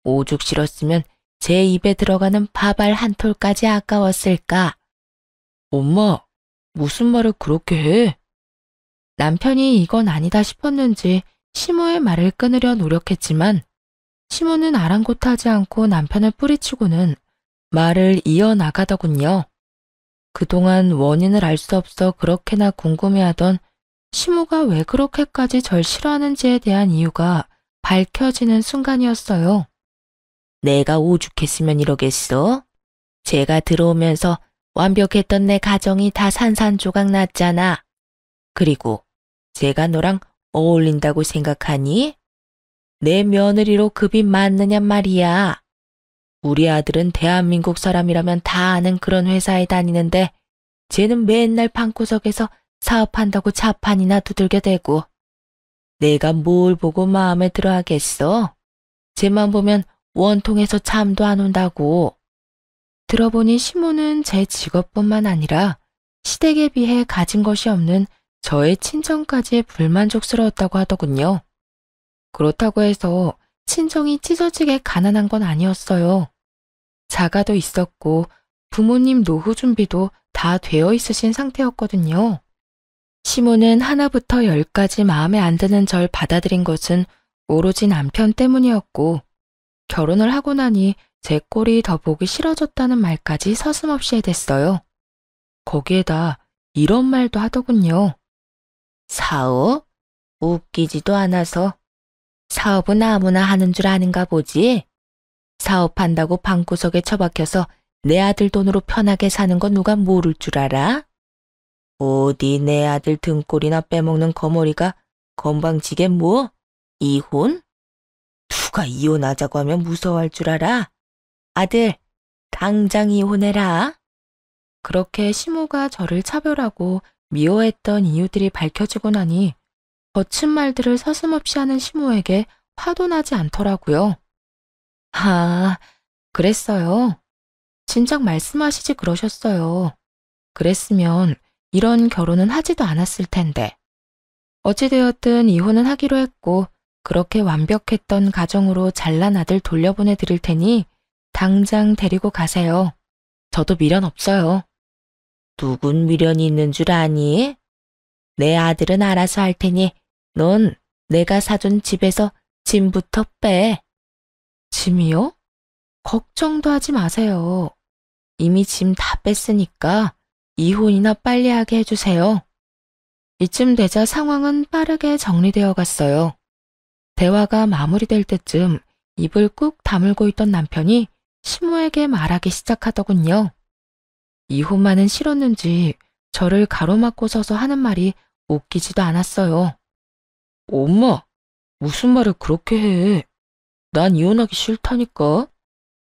오죽 싫었으면 제 입에 들어가는 밥알 한 톨까지 아까웠을까. 엄마, 무슨 말을 그렇게 해? 남편이 이건 아니다 싶었는지 시모의 말을 끊으려 노력했지만 시모는 아랑곳하지 않고 남편을 뿌리치고는 말을 이어나가더군요. 그동안 원인을 알 수 없어 그렇게나 궁금해하던 시모가 왜 그렇게까지 절 싫어하는지에 대한 이유가 밝혀지는 순간이었어요. 내가 오죽했으면 이러겠어? 제가 들어오면서 완벽했던 내 가정이 다 산산조각 났잖아. 그리고 제가 너랑 어울린다고 생각하니? 내 며느리로 급이 맞느냔 말이야. 우리 아들은 대한민국 사람이라면 다 아는 그런 회사에 다니는데 쟤는 맨날 방구석에서 사업한다고 자판이나 두들겨 대고. 내가 뭘 보고 마음에 들어 하겠어? 쟤만 보면 원통에서 잠도 안 온다고. 들어보니 시모는 제 직업뿐만 아니라 시댁에 비해 가진 것이 없는 저의 친정까지 불만족스러웠다고 하더군요. 그렇다고 해서 친정이 찢어지게 가난한 건 아니었어요. 자가도 있었고 부모님 노후 준비도 다 되어 있으신 상태였거든요. 시모는 하나부터 열까지 마음에 안 드는 절 받아들인 것은 오로지 남편 때문이었고 결혼을 하고 나니 제 꼴이 더 보기 싫어졌다는 말까지 서슴없이 해댔어요. 거기에다 이런 말도 하더군요. 사업? 웃기지도 않아서. 사업은 아무나 하는 줄 아는가 보지? 사업한다고 방구석에 처박혀서 내 아들 돈으로 편하게 사는 건 누가 모를 줄 알아? 어디 내 아들 등골이나 빼먹는 거머리가 건방지게 뭐? 이혼? 누가 이혼하자고 하면 무서워할 줄 알아? 아들, 당장 이혼해라. 그렇게 시모가 저를 차별하고 미워했던 이유들이 밝혀지고 나니 거친 말들을 서슴없이 하는 시모에게 화도 나지 않더라고요. 아, 그랬어요. 진작 말씀하시지 그러셨어요. 그랬으면 이런 결혼은 하지도 않았을 텐데. 어찌되었든 이혼은 하기로 했고 그렇게 완벽했던 가정으로 잘난 아들 돌려보내 드릴 테니 당장 데리고 가세요. 저도 미련 없어요. 누군 미련이 있는 줄 아니? 내 아들은 알아서 할 테니 넌 내가 사준 집에서 짐부터 빼. 짐이요? 걱정도 하지 마세요. 이미 짐 다 뺐으니까 이혼이나 빨리 하게 해주세요. 이쯤 되자 상황은 빠르게 정리되어 갔어요. 대화가 마무리될 때쯤 입을 꾹 다물고 있던 남편이 시모에게 말하기 시작하더군요. 이혼만은 싫었는지 저를 가로막고 서서 하는 말이 웃기지도 않았어요. 엄마, 무슨 말을 그렇게 해? 난 이혼하기 싫다니까.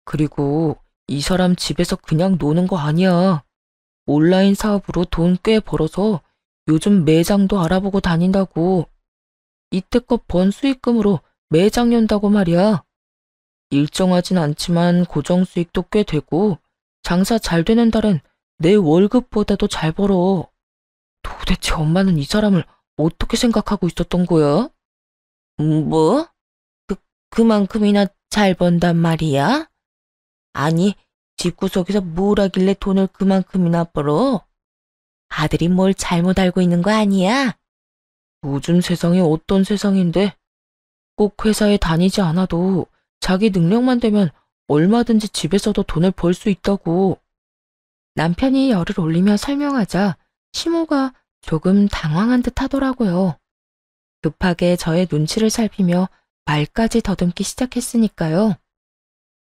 그리고 이 사람 집에서 그냥 노는 거 아니야. 온라인 사업으로 돈 꽤 벌어서 요즘 매장도 알아보고 다닌다고. 이때껏 번 수익금으로 매장 연다고 말이야. 일정하진 않지만 고정 수익도 꽤 되고 장사 잘 되는 달엔 내 월급보다도 잘 벌어. 도대체 엄마는 이 사람을 어떻게 생각하고 있었던 거야? 뭐? 그만큼이나 잘 번단 말이야? 아니, 집구석에서 뭘 하길래 돈을 그만큼이나 벌어? 아들이 뭘 잘못 알고 있는 거 아니야? 요즘 세상이 어떤 세상인데? 꼭 회사에 다니지 않아도 자기 능력만 되면 얼마든지 집에서도 돈을 벌 수 있다고. 남편이 열을 올리며 설명하자 시모가 조금 당황한 듯 하더라고요. 급하게 저의 눈치를 살피며 말까지 더듬기 시작했으니까요.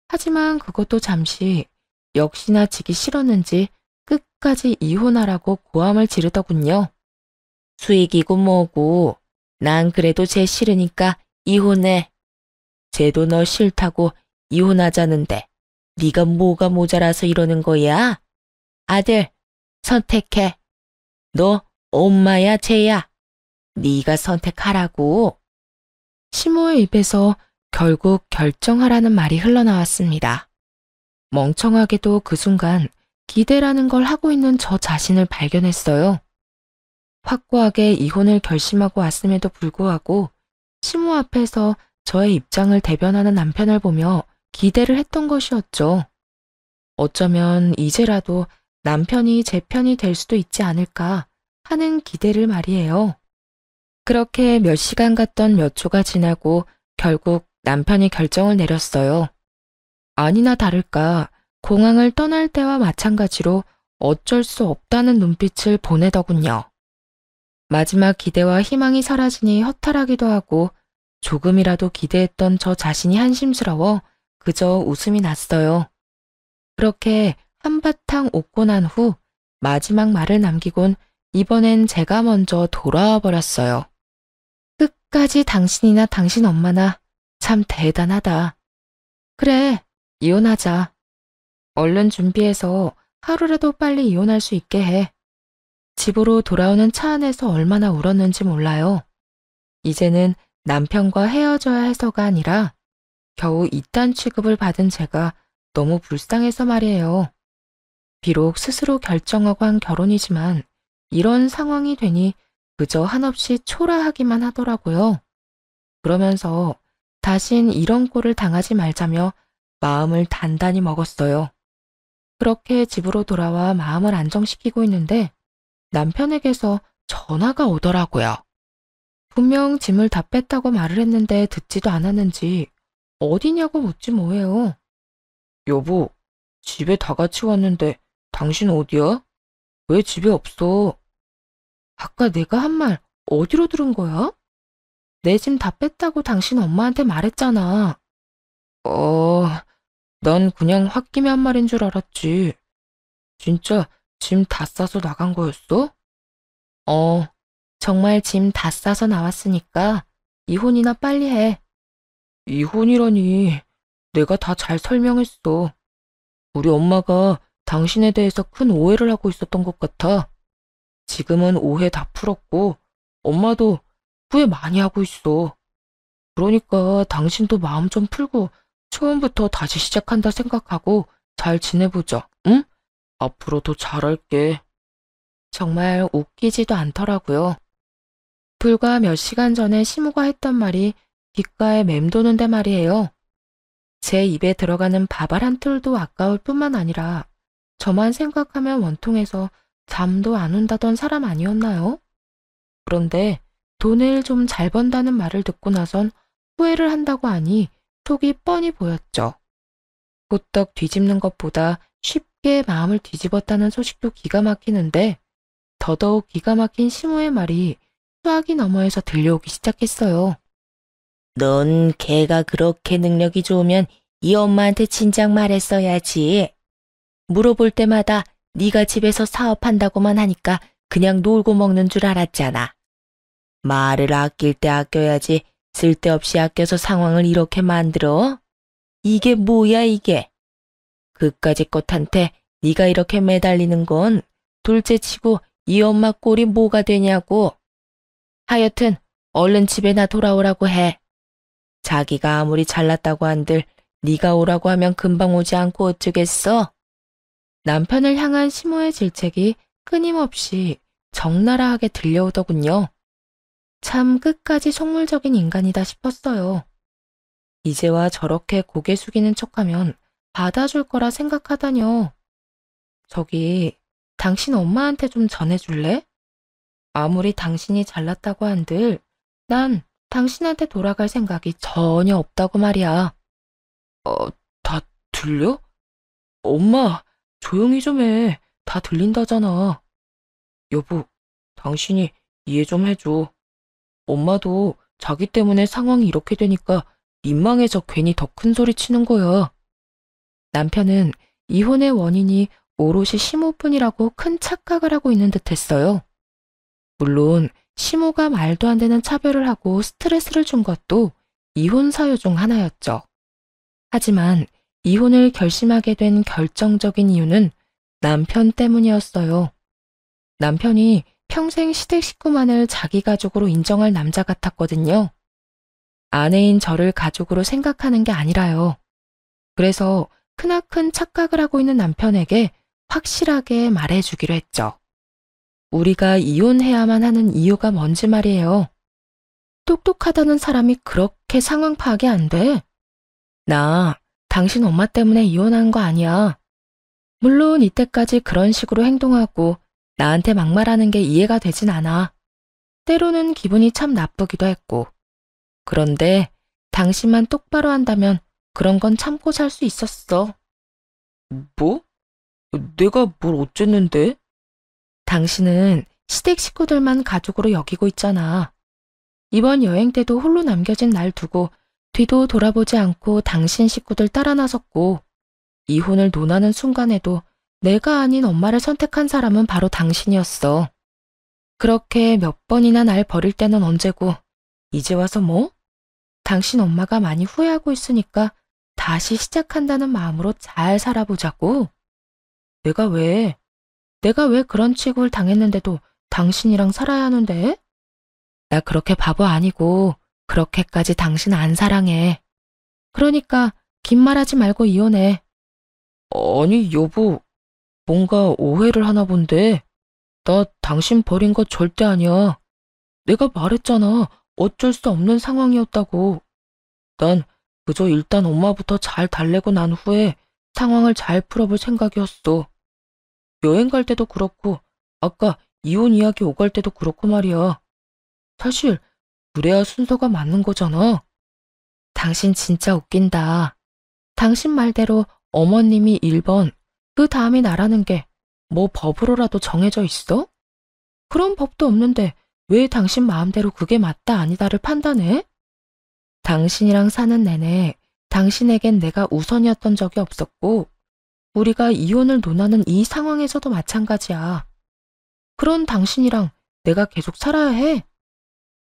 하지만 그것도 잠시 역시나 지기 싫었는지 끝까지 이혼하라고 고함을 지르더군요. 수익이고 뭐고 난 그래도 쟤 싫으니까 이혼해. 쟤도 너 싫다고 이혼하자는데 네가 뭐가 모자라서 이러는 거야? 아들, 선택해. 너 엄마야 쟤야. 네가 선택하라고. 시모의 입에서 결국 결정하라는 말이 흘러나왔습니다. 멍청하게도 그 순간 기대라는 걸 하고 있는 저 자신을 발견했어요. 확고하게 이혼을 결심하고 왔음에도 불구하고 시모 앞에서 저의 입장을 대변하는 남편을 보며 기대를 했던 것이었죠. 어쩌면 이제라도 남편이 제 편이 될 수도 있지 않을까 하는 기대를 말이에요. 그렇게 몇 시간 갔던 몇 초가 지나고 결국 남편이 결정을 내렸어요. 아니나 다를까 공항을 떠날 때와 마찬가지로 어쩔 수 없다는 눈빛을 보내더군요. 마지막 기대와 희망이 사라지니 허탈하기도 하고 조금이라도 기대했던 저 자신이 한심스러워 그저 웃음이 났어요. 그렇게 한바탕 웃고 난 후 마지막 말을 남기곤 이번엔 제가 먼저 돌아와 버렸어요. 끝까지 당신이나 당신 엄마나 참 대단하다. 그래, 이혼하자. 얼른 준비해서 하루라도 빨리 이혼할 수 있게 해. 집으로 돌아오는 차 안에서 얼마나 울었는지 몰라요. 이제는 남편과 헤어져야 해서가 아니라 겨우 이딴 취급을 받은 제가 너무 불쌍해서 말이에요. 비록 스스로 결정하고 한 결혼이지만 이런 상황이 되니 그저 한없이 초라하기만 하더라고요. 그러면서 다신 이런 꼴을 당하지 말자며 마음을 단단히 먹었어요. 그렇게 집으로 돌아와 마음을 안정시키고 있는데 남편에게서 전화가 오더라고요. 분명 짐을 다 뺐다고 말을 했는데 듣지도 않았는지 어디냐고 묻지 뭐예요. 여보, 집에 다 같이 왔는데 당신 어디야? 왜 집에 없어? 아까 내가 한 말 어디로 들은 거야? 내 짐 다 뺐다고 당신 엄마한테 말했잖아. 난 그냥 홧김에 한 말인 줄 알았지. 진짜 짐 다 싸서 나간 거였어? 정말 짐 다 싸서 나왔으니까 이혼이나 빨리 해. 이혼이라니. 내가 다 잘 설명했어. 우리 엄마가 당신에 대해서 큰 오해를 하고 있었던 것 같아. 지금은 오해 다 풀었고 엄마도 후회 많이 하고 있어. 그러니까 당신도 마음 좀 풀고 처음부터 다시 시작한다 생각하고 잘 지내보자, 응? 앞으로도 잘할게. 정말 웃기지도 않더라고요. 불과 몇 시간 전에 시무가 했던 말이 귓가에 맴도는데 말이에요. 제 입에 들어가는 밥알 한 톨도 아까울 뿐만 아니라 저만 생각하면 원통해서 잠도 안 온다던 사람 아니었나요? 그런데 돈을 좀 잘 번다는 말을 듣고 나선 후회를 한다고 하니 속이 뻔히 보였죠. 호떡 뒤집는 것보다 쉽게 마음을 뒤집었다는 소식도 기가 막히는데 더더욱 기가 막힌 시모의 말이 수화기 너머에서 들려오기 시작했어요. 넌 걔가 그렇게 능력이 좋으면 이 엄마한테 진작 말했어야지. 물어볼 때마다 네가 집에서 사업한다고만 하니까 그냥 놀고 먹는 줄 알았잖아. 말을 아낄 때 아껴야지 쓸데없이 아껴서 상황을 이렇게 만들어? 이게 뭐야 이게? 그까짓 것한테 네가 이렇게 매달리는 건 둘째치고 이 엄마 꼴이 뭐가 되냐고. 하여튼 얼른 집에나 돌아오라고 해. 자기가 아무리 잘났다고 한들 네가 오라고 하면 금방 오지 않고 어쩌겠어? 남편을 향한 시모의 질책이 끊임없이 적나라하게 들려오더군요. 참 끝까지 속물적인 인간이다 싶었어요. 이제와 저렇게 고개 숙이는 척하면 받아줄 거라 생각하다뇨. 저기, 당신 엄마한테 좀 전해줄래? 아무리 당신이 잘났다고 한들 난 당신한테 돌아갈 생각이 전혀 없다고 말이야. 다 들려? 엄마, 조용히 좀 해. 다 들린다잖아. 여보, 당신이 이해 좀 해줘. 엄마도 자기 때문에 상황이 이렇게 되니까 민망해서 괜히 더 큰 소리 치는 거야. 남편은 이혼의 원인이 오롯이 시모뿐이라고 큰 착각을 하고 있는 듯 했어요. 물론 시모가 말도 안 되는 차별을 하고 스트레스를 준 것도 이혼 사유 중 하나였죠. 하지만 이혼을 결심하게 된 결정적인 이유는 남편 때문이었어요. 남편이 평생 시댁 식구만을 자기 가족으로 인정할 남자 같았거든요. 아내인 저를 가족으로 생각하는 게 아니라요. 그래서 크나큰 착각을 하고 있는 남편에게 확실하게 말해주기로 했죠. 우리가 이혼해야만 하는 이유가 뭔지 말이에요. 똑똑하다는 사람이 그렇게 상황 파악이 안 돼. 나 당신 엄마 때문에 이혼한 거 아니야. 물론 이때까지 그런 식으로 행동하고 나한테 막말하는 게 이해가 되진 않아. 때로는 기분이 참 나쁘기도 했고. 그런데 당신만 똑바로 한다면 그런 건 참고 살 수 있었어. 뭐? 내가 뭘 어쨌는데? 당신은 시댁 식구들만 가족으로 여기고 있잖아. 이번 여행 때도 홀로 남겨진 날 두고 뒤도 돌아보지 않고 당신 식구들 따라 나섰고, 이혼을 논하는 순간에도 내가 아닌 엄마를 선택한 사람은 바로 당신이었어. 그렇게 몇 번이나 날 버릴 때는 언제고, 이제 와서 뭐? 당신 엄마가 많이 후회하고 있으니까 다시 시작한다는 마음으로 잘 살아보자고. 내가 왜 그런 취급을 당했는데도 당신이랑 살아야 하는데? 나 그렇게 바보 아니고 그렇게까지 당신 안 사랑해. 그러니까 긴 말하지 말고 이혼해. 아니 여보, 뭔가 오해를 하나 본데. 나 당신 버린 거 절대 아니야. 내가 말했잖아. 어쩔 수 없는 상황이었다고. 난 그저 일단 엄마부터 잘 달래고 난 후에 상황을 잘 풀어볼 생각이었어. 여행 갈 때도 그렇고 아까 이혼 이야기 오갈 때도 그렇고 말이야. 사실 그래야 순서가 맞는 거잖아. 당신 진짜 웃긴다. 당신 말대로 어머님이 1번, 그 다음이 나라는 게 뭐 법으로라도 정해져 있어? 그런 법도 없는데 왜 당신 마음대로 그게 맞다 아니다를 판단해? 당신이랑 사는 내내 당신에겐 내가 우선이었던 적이 없었고, 우리가 이혼을 논하는 이 상황에서도 마찬가지야. 그런 당신이랑 내가 계속 살아야 해.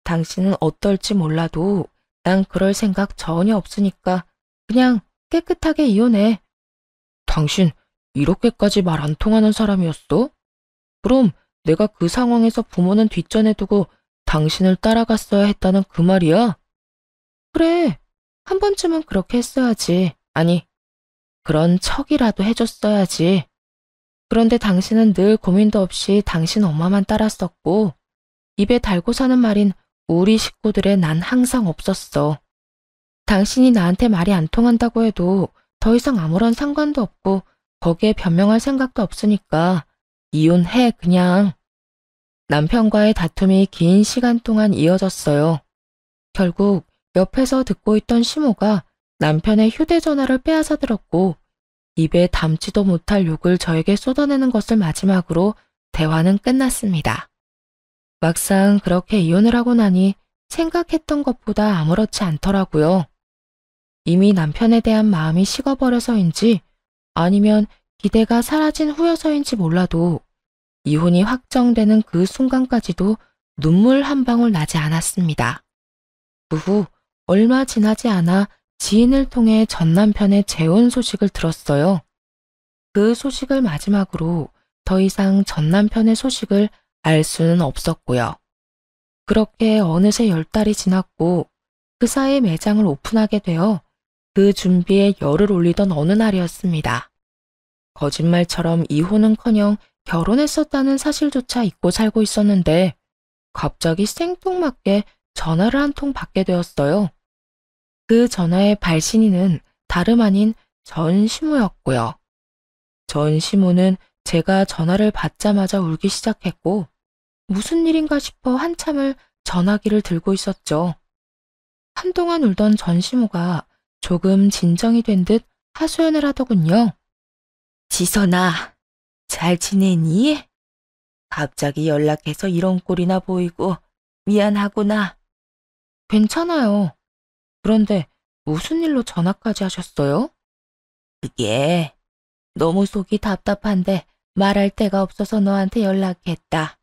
당신은 어떨지 몰라도 난 그럴 생각 전혀 없으니까 그냥 깨끗하게 이혼해. 당신 이렇게까지 말 안 통하는 사람이었어? 그럼 내가 그 상황에서 부모는 뒷전에 두고 당신을 따라갔어야 했다는 그 말이야? 그래, 한 번쯤은 그렇게 했어야지. 아니, 그런 척이라도 해줬어야지. 그런데 당신은 늘 고민도 없이 당신 엄마만 따랐었고, 입에 달고 사는 말인 우리 식구들에 난 항상 없었어. 당신이 나한테 말이 안 통한다고 해도 더 이상 아무런 상관도 없고 거기에 변명할 생각도 없으니까 이혼해 그냥. 남편과의 다툼이 긴 시간 동안 이어졌어요. 결국 옆에서 듣고 있던 시모가 남편의 휴대전화를 빼앗아 들었고, 입에 담지도 못할 욕을 저에게 쏟아내는 것을 마지막으로 대화는 끝났습니다. 막상 그렇게 이혼을 하고 나니 생각했던 것보다 아무렇지 않더라고요. 이미 남편에 대한 마음이 식어버려서인지 아니면 기대가 사라진 후여서인지 몰라도 이혼이 확정되는 그 순간까지도 눈물 한 방울 나지 않았습니다. 그 후 얼마 지나지 않아 지인을 통해 전 남편의 재혼 소식을 들었어요. 그 소식을 마지막으로 더 이상 전 남편의 소식을 알 수는 없었고요. 그렇게 어느새 10달이 지났고 그 사이 매장을 오픈하게 되어 그 준비에 열을 올리던 어느 날이었습니다. 거짓말처럼 이혼은커녕 결혼했었다는 사실조차 잊고 살고 있었는데 갑자기 생뚱맞게 전화를 한 통 받게 되었어요. 그 전화의 발신인은 다름 아닌 전시모였고요. 전시모는 제가 전화를 받자마자 울기 시작했고 무슨 일인가 싶어 한참을 전화기를 들고 있었죠. 한동안 울던 전시모가 조금 진정이 된 듯 하소연을 하더군요. 지선아, 잘 지내니? 갑자기 연락해서 이런 꼴이나 보이고 미안하구나. 괜찮아요. 그런데 무슨 일로 전화까지 하셨어요? 그게 너무 속이 답답한데 말할 데가 없어서 너한테 연락했다.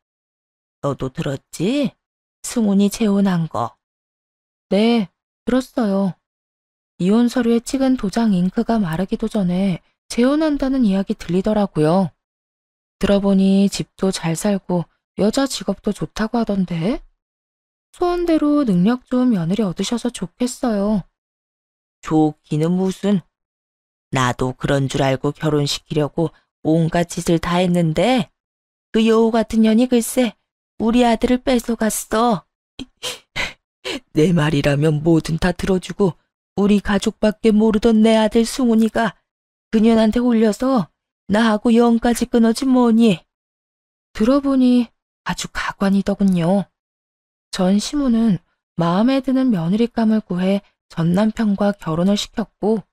너도 들었지? 승훈이 재혼한 거. 네, 들었어요. 이혼 서류에 찍은 도장 잉크가 마르기도 전에 재혼한다는 이야기 들리더라고요. 들어보니 집도 잘 살고 여자 직업도 좋다고 하던데. 소원대로 능력 좋은 며느리 얻으셔서 좋겠어요. 좋기는 무슨. 나도 그런 줄 알고 결혼시키려고 온갖 짓을 다 했는데 그 여우 같은 년이 글쎄 우리 아들을 뺏어갔어. 내 말이라면 뭐든 다 들어주고 우리 가족밖에 모르던 내 아들 승훈이가 그년한테 홀려서 나하고 영까지 끊어지 뭐니. 들어보니 아주 가관이더군요. 전 시모는 마음에 드는 며느리감을 구해 전 남편과 결혼을 시켰고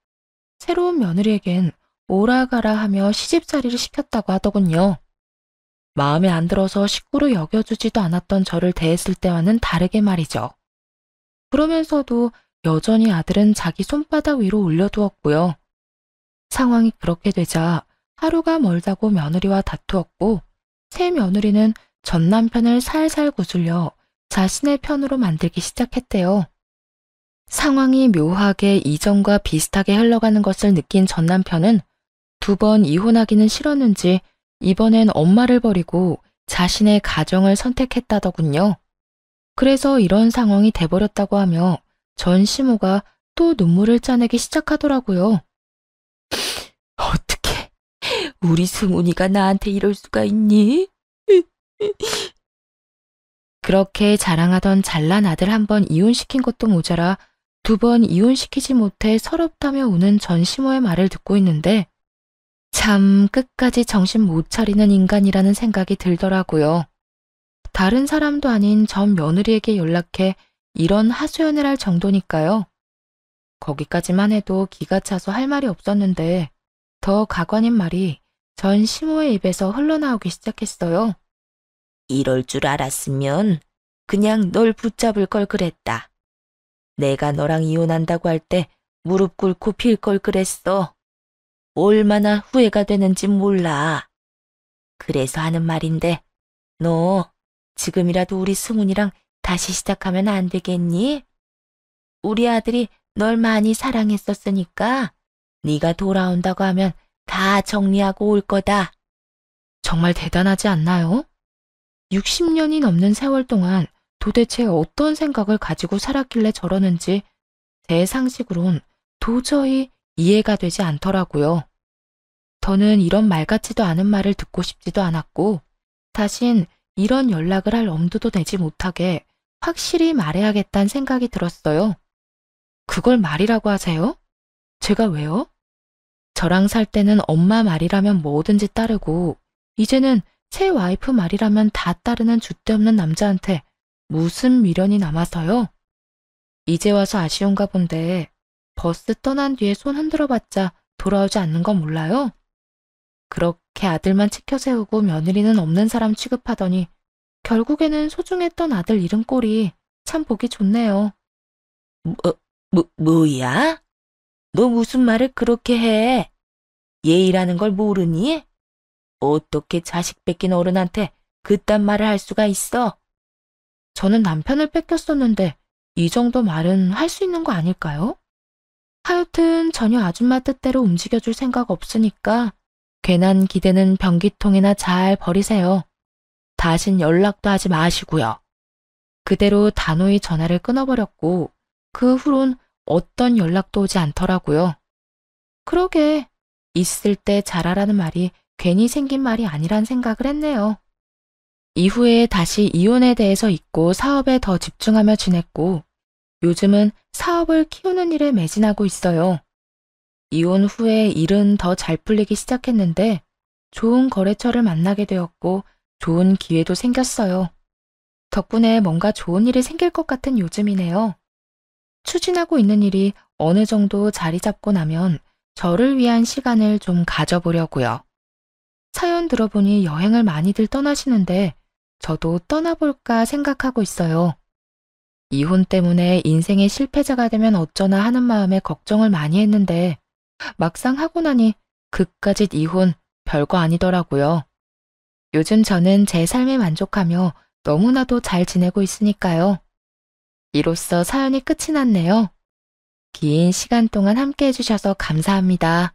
새로운 며느리에겐 오라가라 하며 시집살이를 시켰다고 하더군요. 마음에 안 들어서 식구로 여겨주지도 않았던 저를 대했을 때와는 다르게 말이죠. 그러면서도 여전히 아들은 자기 손바닥 위로 올려두었고요. 상황이 그렇게 되자 하루가 멀다고 며느리와 다투었고 새 며느리는 전 남편을 살살 구슬려 자신의 편으로 만들기 시작했대요. 상황이 묘하게 이전과 비슷하게 흘러가는 것을 느낀 전 남편은 2번 이혼하기는 싫었는지 이번엔 엄마를 버리고 자신의 가정을 선택했다더군요. 그래서 이런 상황이 돼버렸다고 하며 전 시모가 또 눈물을 짜내기 시작하더라고요. 어떻게 우리 승훈이가 나한테 이럴 수가 있니? 그렇게 자랑하던 잘난 아들 1번 이혼시킨 것도 모자라 2번 이혼시키지 못해 서럽다며 우는 전 시모의 말을 듣고 있는데 참 끝까지 정신 못 차리는 인간이라는 생각이 들더라고요. 다른 사람도 아닌 전 며느리에게 연락해 이런 하소연을 할 정도니까요. 거기까지만 해도 기가 차서 할 말이 없었는데 더 가관인 말이 전 시모의 입에서 흘러나오기 시작했어요. 이럴 줄 알았으면 그냥 널 붙잡을 걸 그랬다. 내가 너랑 이혼한다고 할 때 무릎 꿇고 빌 걸 그랬어. 얼마나 후회가 되는지 몰라. 그래서 하는 말인데 너 지금이라도 우리 승훈이랑 다시 시작하면 안 되겠니? 우리 아들이 널 많이 사랑했었으니까 네가 돌아온다고 하면 다 정리하고 올 거다. 정말 대단하지 않나요? 60년이 넘는 세월 동안 도대체 어떤 생각을 가지고 살았길래 저러는지 제 상식으론 도저히 이해가 되지 않더라고요. 더는 이런 말 같지도 않은 말을 듣고 싶지도 않았고 다신 이런 연락을 할 엄두도 내지 못하게 확실히 말해야겠다는 생각이 들었어요. 그걸 말이라고 하세요? 제가 왜요? 저랑 살 때는 엄마 말이라면 뭐든지 따르고 이제는 새 와이프 말이라면 다 따르는 줏대없는 남자한테 무슨 미련이 남아서요? 이제 와서 아쉬운가 본데 버스 떠난 뒤에 손 흔들어봤자 돌아오지 않는 건 몰라요? 그렇게 아들만 치켜 세우고 며느리는 없는 사람 취급하더니 결국에는 소중했던 아들 잃은 꼴이 참 보기 좋네요. 뭐야? 너 무슨 말을 그렇게 해? 예의라는 걸 모르니? 어떻게 자식 뺏긴 어른한테 그딴 말을 할 수가 있어? 저는 남편을 뺏겼었는데 이 정도 말은 할 수 있는 거 아닐까요? 하여튼 전혀 아줌마 뜻대로 움직여줄 생각 없으니까 괜한 기대는 변기통에나 잘 버리세요. 다신 연락도 하지 마시고요. 그대로 단호히 전화를 끊어버렸고 그 후론 어떤 연락도 오지 않더라고요. 그러게 있을 때 잘하라는 말이 괜히 생긴 말이 아니란 생각을 했네요. 이후에 다시 이혼에 대해서 잊고 사업에 더 집중하며 지냈고 요즘은 사업을 키우는 일에 매진하고 있어요. 이혼 후에 일은 더 잘 풀리기 시작했는데 좋은 거래처를 만나게 되었고 좋은 기회도 생겼어요. 덕분에 뭔가 좋은 일이 생길 것 같은 요즘이네요. 추진하고 있는 일이 어느 정도 자리 잡고 나면 저를 위한 시간을 좀 가져보려고요. 사연 들어보니 여행을 많이들 떠나시는데 저도 떠나볼까 생각하고 있어요. 이혼 때문에 인생의 실패자가 되면 어쩌나 하는 마음에 걱정을 많이 했는데 막상 하고 나니 그까짓 이혼 별거 아니더라고요. 요즘 저는 제 삶에 만족하며 너무나도 잘 지내고 있으니까요. 이로써 사연이 끝이 났네요. 긴 시간 동안 함께 해주셔서 감사합니다.